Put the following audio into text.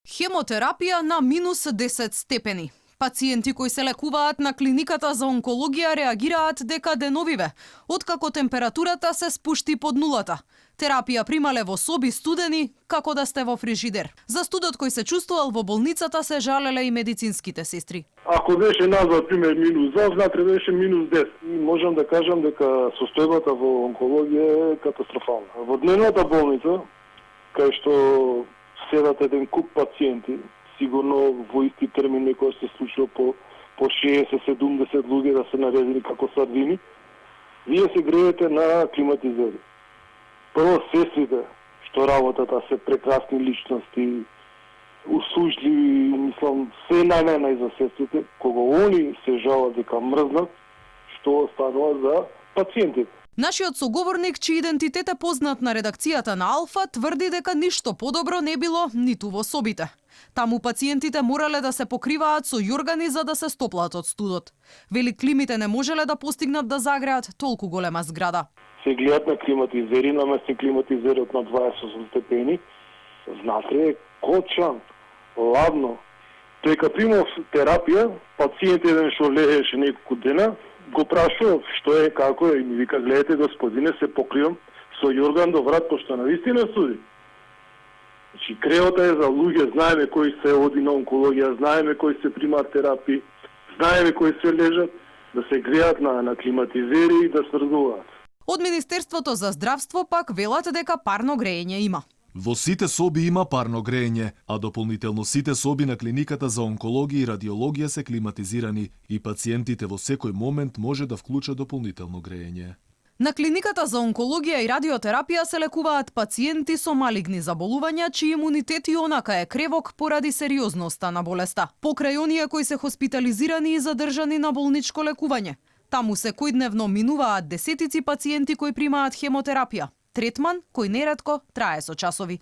Хемотерапија на минус 10 степени. Пациенти кои се лекуваат на клиниката за онкологија реагираат дека деновиве, откако температурата се спушти под нулата. Терапија примале во соби студени, како да сте во фрижидер. За студот кој се чувствувал во болницата се жалеле и медицинските сестри. Ако беше назад, пример, минус 2, внатре беше минус 10. И можам да кажам дека состојбата во онкологија е катастрофална. Во дневната болница, кај што седат еден куп пациенти, сигурно во исти термин некој се случува по 60-70 луѓе да се наредени како сардини, вие се греете на климатизери. Прво сестрите, што работата се прекрасни личности, услужливи, мислам, се најнај за сестрите, кога они се жалат дека мрзнат, што останува за пациентите. Нашиот соговорник, чиј идентитет е познат на редакцијата на Алфа, тврди дека ништо подобро не било ниту во собите. Таму пациентите морале да се покриваат со јоргани за да се стоплат од студот. Вели климите не можеле да постигнат да загреат толку голема зграда. Се гледат на климатизери, наместо климатизерот на 28 степени, внатре е кочан, ладно. Тој кога примав терапија, пациент еден што легеше неколку дена, го прашував што е, како е, и ми вика, гледате господине, се покривам со јорган до врат, пошто навистина суди. Значи, креота е за луѓе, знаеме кои се оди на онкологија, знаеме кои се примаат терапии, знаеме кои се лежат, да се греат на климатизери и да смрзнуваат. Од Министерството за здравство пак велат дека парно грејење има. Во сите соби има парно грејење, а дополнително сите соби на клиниката за онкологија и радиологија се климатизирани и пациентите во секој момент може да вклучат дополнително грејење. На клиниката за онкологија и радиотерапија се лекуваат пациенти со малигни заболувања, чиј имунитет и онака е кревок поради сериозноста на болеста. Покрај оние кои се хоспитализирани и задржани на болничко лекување. Таму секојдневно минуваат десетици пациенти кои примаат хемотерапија. Третман кој неретко трае со часови.